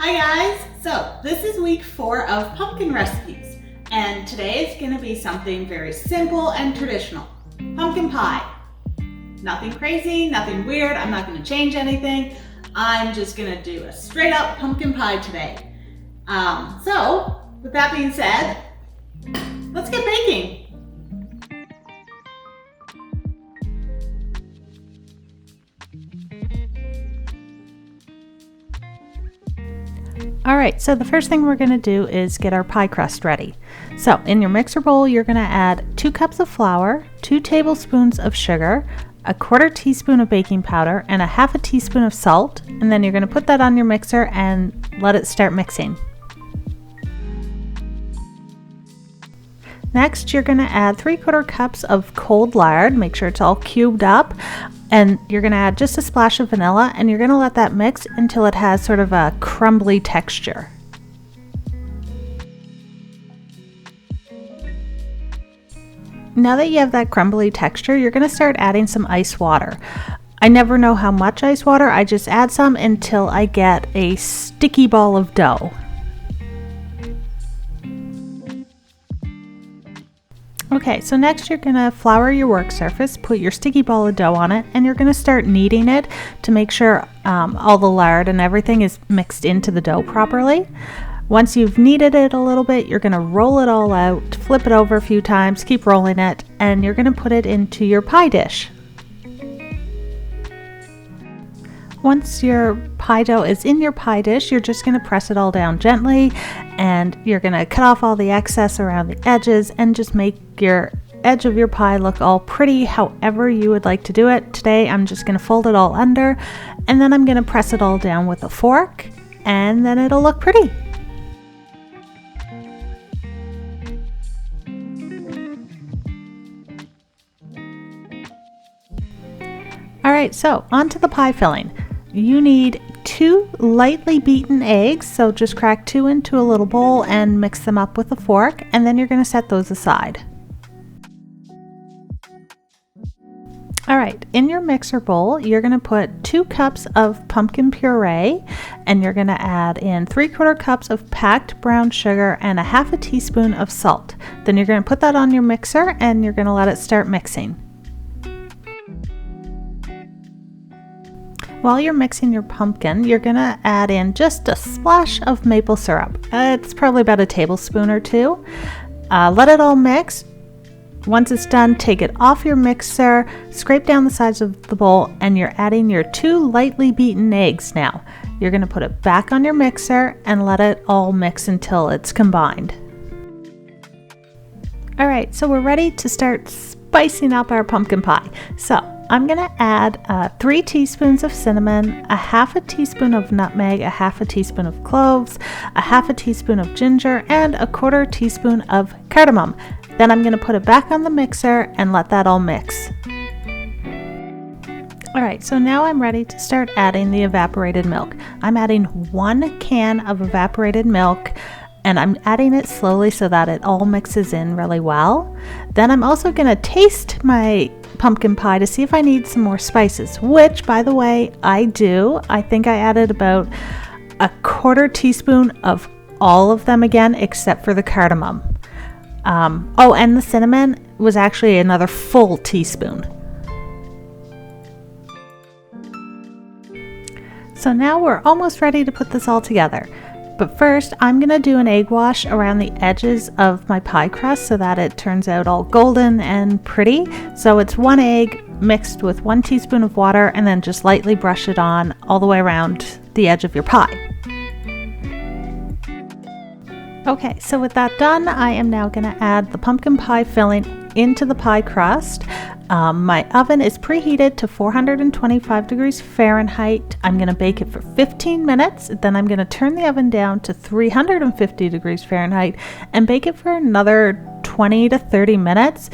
Hi guys! So this is week 4 of pumpkin recipes, and today is going to be something very simple and traditional. Pumpkin pie. Nothing crazy, nothing weird, I'm not going to change anything. I'm just going to do a straight up pumpkin pie today. So with that being said, let's get baking. Alright, so the first thing we're going to do is get our pie crust ready. So in your mixer bowl, you're going to add 2 cups of flour, 2 tablespoons of sugar, a 1/4 teaspoon of baking powder, and a 1/2 teaspoon of salt, and then you're going to put that on your mixer and let it start mixing. Next, you're going to add 3/4 cups of cold lard. Make sure it's all cubed up. And you're going to add just a splash of vanilla, and you're going to let that mix until it has sort of a crumbly texture. Now that you have that crumbly texture, you're going to start adding some ice water. I never know how much ice water, I just add some until I get a sticky ball of dough. Okay, so next you're going to flour your work surface, put your sticky ball of dough on it, and you're going to start kneading it to make sure all the lard and everything is mixed into the dough properly. Once you've kneaded it a little bit, you're going to roll it all out, flip it over a few times, keep rolling it, and you're going to put it into your pie dish. Once your pie dough is in your pie dish, you're just going to press it all down gently, and you're going to cut off all the excess around the edges and just make your edge of your pie look all pretty however you would like to do it. Today I'm just going to fold it all under, and then I'm going to press it all down with a fork, and then it'll look pretty. Alright, so onto the pie filling. You need 2 lightly beaten eggs, so just crack 2 into a little bowl and mix them up with a fork, and then you're going to set those aside. Alright, in your mixer bowl, you're going to put 2 cups of pumpkin puree, and you're going to add in 3/4 cups of packed brown sugar and a 1/2 teaspoon of salt. Then you're going to put that on your mixer and you're going to let it start mixing. While you're mixing your pumpkin, you're going to add in just a splash of maple syrup. It's probably about a tablespoon or 2. Let it all mix. Once it's done, take it off your mixer, scrape down the sides of the bowl, and you're adding your 2 lightly beaten eggs now. You're going to put it back on your mixer and let it all mix until it's combined. Alright, so we're ready to start spicing up our pumpkin pie. So I'm going to add 3 teaspoons of cinnamon, a 1/2 teaspoon of nutmeg, a 1/2 teaspoon of cloves, a 1/2 teaspoon of ginger, and a 1/4 teaspoon of cardamom. Then I'm going to put it back on the mixer and let that all mix. Alright, so now I'm ready to start adding the evaporated milk. I'm adding 1 can of evaporated milk, and I'm adding it slowly so that it all mixes in really well. Then I'm also going to taste my pumpkin pie to see if I need some more spices, which, by the way, I do. I think I added about a 1/4 teaspoon of all of them again, except for the cardamom. Oh, and the cinnamon was actually another full teaspoon. So now we're almost ready to put this all together. But first, I'm going to do an egg wash around the edges of my pie crust so that it turns out all golden and pretty. So it's 1 egg mixed with 1 teaspoon of water, and then just lightly brush it on all the way around the edge of your pie. Okay, so with that done, I am now going to add the pumpkin pie filling into the pie crust. My oven is preheated to 425 degrees Fahrenheit. I'm going to bake it for 15 minutes. Then I'm going to turn the oven down to 350 degrees Fahrenheit and bake it for another 20 to 30 minutes,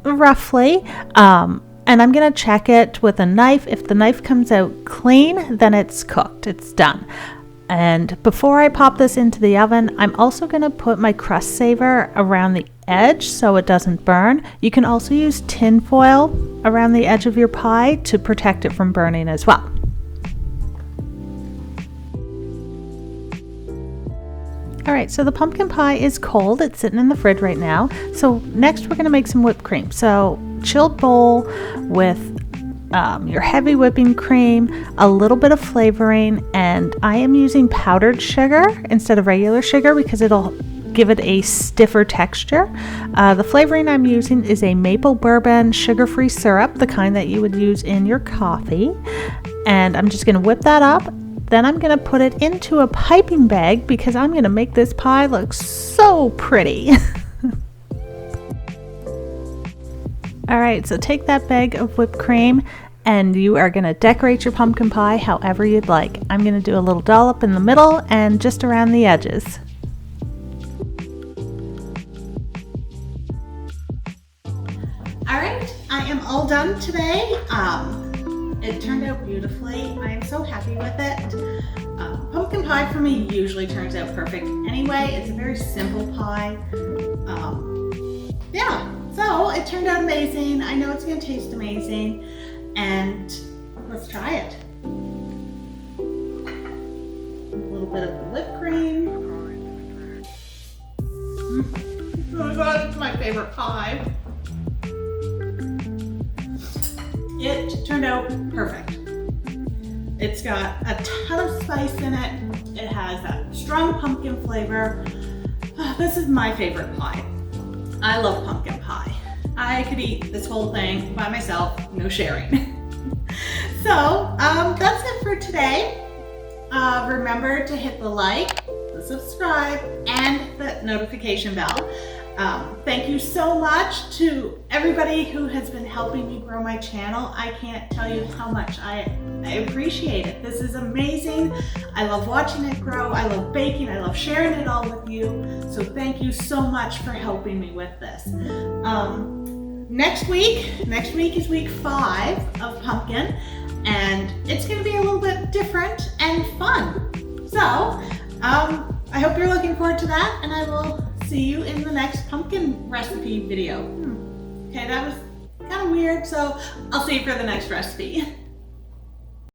roughly. And I'm going to check it with a knife. If the knife comes out clean, then it's cooked. It's done. And before I pop this into the oven, I'm also going to put my crust saver around the edge so it doesn't burn. You can also use tin foil around the edge of your pie to protect it from burning as well. All right, so the pumpkin pie is cold. It's sitting in the fridge right now. So next we're gonna make some whipped cream. So chilled bowl with your heavy whipping cream, a little bit of flavoring, and I am using powdered sugar instead of regular sugar because it'll give it a stiffer texture. The flavoring I'm using is a maple bourbon sugar-free syrup, the kind that you would use in your coffee. And I'm just gonna whip that up. Then I'm gonna put it into a piping bag because I'm gonna make this pie look so pretty. All right, so take that bag of whipped cream and you are gonna decorate your pumpkin pie however you'd like. I'm gonna do a little dollop in the middle and just around the edges. All right, I am all done today. It turned out beautifully. I am so happy with it. Pumpkin pie for me usually turns out perfect anyway. It's a very simple pie. Yeah, so it turned out amazing. I know it's gonna taste amazing, and let's try it. A little bit of the whipped cream. Oh my God, it's my favorite pie. It turned out perfect. It's got a ton of spice in it. It has that strong pumpkin flavor. This is my favorite pie. I love pumpkin pie. I could eat this whole thing by myself, no sharing. So that's it for today. Remember to hit the like, the subscribe, and the notification bell. Thank you so much to everybody who has been helping me grow my channel. I can't tell you how much I appreciate it. This is amazing. I love watching it grow. I love baking. I love sharing it all with you. So thank you so much for helping me with this. Next week is week 5 of pumpkin, and it's going to be a little bit different and fun. So I hope you're looking forward to that, and I will see you in the next pumpkin recipe video. Okay, that was kind of weird, so I'll see you for the next recipe.